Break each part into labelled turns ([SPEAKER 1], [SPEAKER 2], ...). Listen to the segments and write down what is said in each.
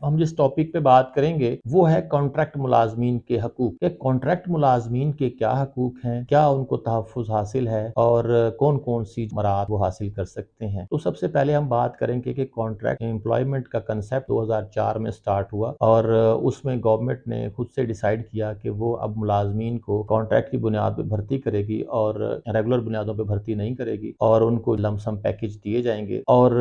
[SPEAKER 1] हम जिस टॉपिक पे बात करेंगे वो है कॉन्ट्रैक्ट मुलाजमीन के हकूक। कि कॉन्ट्रैक्ट मुलाजमीन के क्या हकूक हैं, क्या उनको तहफ़्फ़ुज़ हासिल है और कौन कौन सी मराहत वो हासिल कर सकते हैं। तो सबसे पहले हम बात करेंगे कि कॉन्ट्रैक्ट एम्प्लॉयमेंट का कंसेप्ट 2004 में स्टार्ट हुआ और उसमें गवर्नमेंट ने खुद से डिसाइड किया कि वो अब मुलाजमीन को कॉन्ट्रैक्ट की बुनियाद पर भर्ती करेगी और रेगुलर बुनियादों पर भर्ती नहीं करेगी और उनको लमसम पैकेज दिए जाएंगे और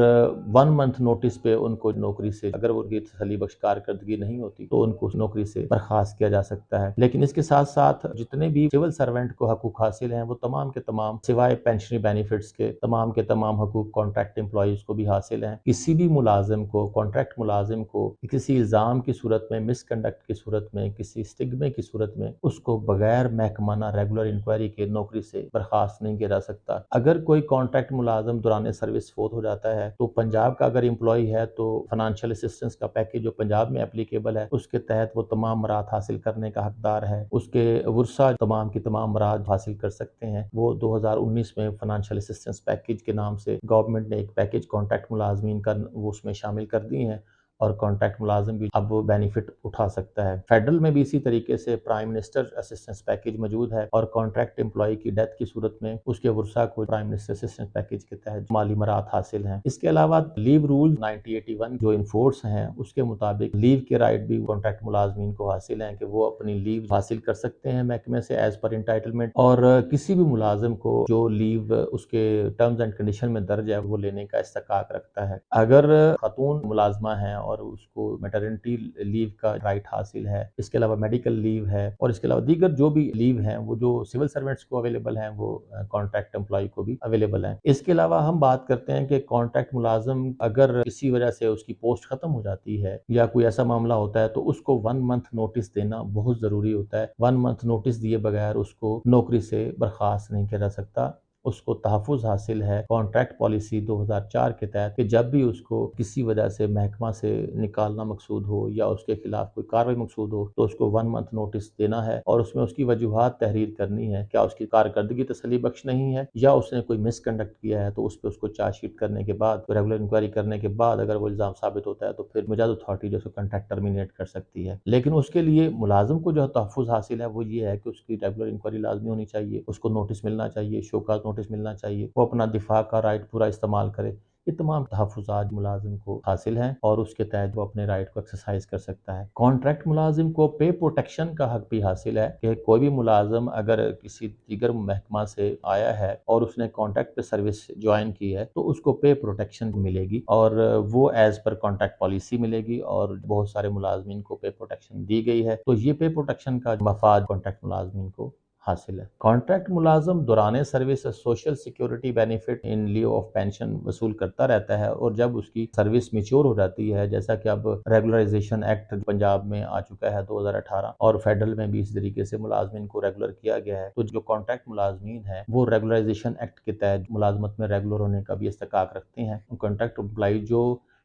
[SPEAKER 1] 1 मंथ नोटिस पे उनको नौकरी से, अगर उनकी तसल्ली बख्श कारकर्दगी नहीं होती तो उनको नौकरी से बर्खास्त किया जा सकता है। लेकिन इसके साथ साथ जितने भी सिविल सर्वेंट को हकूक हासिल हैं वो तमाम के तमाम सिवाय पेंशनरी बेनिफिट्स के तमाम हकूक कॉन्ट्रैक्ट एम्प्लॉइज को भी हासिल हैं। किसी भी मुलाजिम को, कॉन्ट्रैक्ट मुलाजिम को किसी इल्ज़ाम की सूरत में, मिसकंडक्ट की सूरत में, किसी स्टिग्मे की सूरत में उसको बगैर महकमाना रेगुलर इंक्वायरी के नौकरी से बर्खास्त नहीं किया जा सकता। अगर कोई कॉन्ट्रैक्ट मुलाजिम दौरान सर्विस फोत हो जाता है तो पंजाब का अगर एम्प्लॉई है तो फाइनेंशियल असिस्टेंस का पैकेज जो पंजाब में एप्लीकेबल है उसके तहत वो तमाम मराहत हासिल करने का हकदार है। उसके वर्सा तमाम की तमाम मराहत हासिल कर सकते हैं। वो 2019 में फाइनेंशियल असिस्टेंस पैकेज के नाम से गवर्नमेंट ने एक पैकेज कॉन्ट्रैक्ट मुलाजमीन का वो उसमें शामिल कर दी हैं और कॉन्ट्रैक्ट मुलाजिम भी अब वो बेनिफिट उठा सकता है। फेडरल में भी इसी तरीके से प्राइम मिनिस्टर असिस्टेंस पैकेज मौजूद है और कॉन्ट्रैक्ट एम्प्लॉय की डेथ की सूरत में उसके वर्सा को प्राइम मिनिस्टर असिस्टेंस पैकेज के तहत माली मराहत हासिल हैं। इसके अलावा लीव रूल 1981 जो इन्फोर्स हैं उसके मुताबिक लीव के राइट भी कॉन्ट्रैक्ट मुलाजमीन को हासिल हैं कि वो अपनी लीव हासिल कर सकते हैं महकमे से एज पर इंटाइटलमेंट और किसी भी मुलाजिम को जो लीव उसके टर्म्स एंड कंडीशन में दर्ज है वो लेने का इस्तेकाक रखता है। अगर खातून मुलाजमा है और उसको मैटरनिटी लीव का राइट हासिल है, इसके अलावा मेडिकल लीव है और इसके अलावा दीगर जो भी लीव हैं वो जो सिविल सर्वेंट्स को अवेलेबल हैं वो कॉन्ट्रैक्ट एम्प्लॉय को भी अवेलेबल हैं। इसके अलावा हम बात करते हैं कि कॉन्ट्रैक्ट मुलाजिम अगर किसी वजह से उसकी पोस्ट खत्म हो जाती है या कोई ऐसा मामला होता है तो उसको 1 मंथ नोटिस देना बहुत ज़रूरी होता है। 1 मंथ नोटिस दिए बगैर उसको नौकरी से बर्खास्त नहीं किया जा सकता। उसको तहफ़्फ़ुज़ हासिल है कॉन्ट्रैक्ट पॉलिसी 2004 के तहत कि जब भी उसको किसी वजह से महकमा से निकालना मकसूद हो या उसके खिलाफ कोई कार्रवाई मकसूद हो तो उसको 1 मंथ नोटिस देना है और उसमें उसकी वजूहात तहरीर करनी है। क्या उसकी कारकर्दगी तसल्ली बख्श नहीं है या उसने कोई मिसकंडक्ट किया है तो उस पर उसको चार्जशीट करने के बाद, रेगुलर इंक्वायरी करने के बाद अगर वो इल्ज़ाम साबित होता है तो फिर मुजाद अथॉरिटी जो उसको कॉन्ट्रैक्ट टर्मिनेट कर सकती है। लेकिन उसके लिए मुलाजिम को जो तहफ़्फ़ुज़ हासिल है वो ये है कि उसकी रेगुलर इंक्वायरी लाजमी होनी चाहिए, उसको नोटिस मिलना चाहिए, शोकाज़ नोटिस मिलना चाहिए, वो अपना दिफा का राइट पूरा इस्तेमाल करे। ये तमाम तहफ़्फ़ुज़ात मुलाजिम को हासिल हैं और उसके तहत वो अपने राइट को एक्सरसाइज कर सकता है। कॉन्ट्रैक्ट मुलाजिम को पे प्रोटेक्शन का हक भी हासिल है कि कोई भी मुलाजिम अगर किसी दीगर महकमा से आया है और उसने कॉन्ट्रैक्ट पे सर्विस ज्वाइन की है तो उसको पे प्रोटेक्शन मिलेगी और वो एज़ पर कॉन्ट्रैक्ट पॉलिसी मिलेगी और बहुत सारे मुलाजमीन को पे प्रोटेक्शन दी गई है। तो ये पे प्रोटेक्शन का मफाद कॉन्ट्रैक्ट मुलाजमीन को हासिल है। कॉन्ट्रैक्ट मुलाजिम दौरान service social security benefit in लिeu of pension वसूल करता रहता है और जब उसकी सर्विस मैच्योर हो जाती है, जैसा कि अब रेगुलराइजेशन एक्ट पंजाब में आ चुका है 2018 और फेडरल में भी इस तरीके से मुलाजमीन को रेगुलर किया गया है, तो जो कॉन्ट्रैक्ट मुलाजमीन है वो रेगुलराइजेशन एक्ट के तहत मुलाजमत में रेगुलर होने का भी इस्तेकाक रखते हैं। कॉन्ट्रैक्ट एम्प्लॉय जो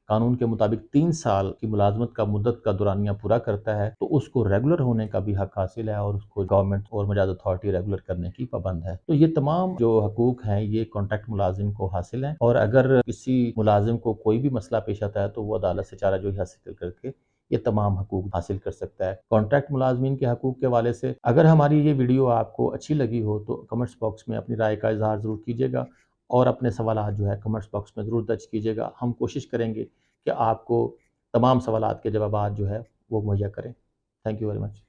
[SPEAKER 1] कानून के मुताबिक 3 साल की मुलाजमत का मुद्दत का दुरानिया पूरा करता है तो उसको रेगुलर होने का भी हक हासिल है और उसको गवर्नमेंट और मजाद अथॉरिटी रेगुलर करने की पाबंद है। तो ये तमाम जो हकूक हैं ये कॉन्ट्रैक्ट मुलाजिम को हासिल हैं और अगर किसी मुलाजिम को कोई भी मसला पेश आता है तो वो अदालत से चाराजोई हासिल करके ये तमाम हकूक हासिल कर सकता है। कॉन्ट्रैक्ट मुलाजमीन के हकूक के हवाले से अगर हमारी ये वीडियो आपको अच्छी लगी हो तो कमेंट्स बॉक्स में अपनी राय का इजहार ज़रूर कीजिएगा और अपने सवालात जो है कमेंट्स बॉक्स में ज़रूर दर्ज कीजिएगा। हम कोशिश करेंगे कि आपको तमाम सवालात के जवाबात जो है वो मुहैया करें। Thank you very much.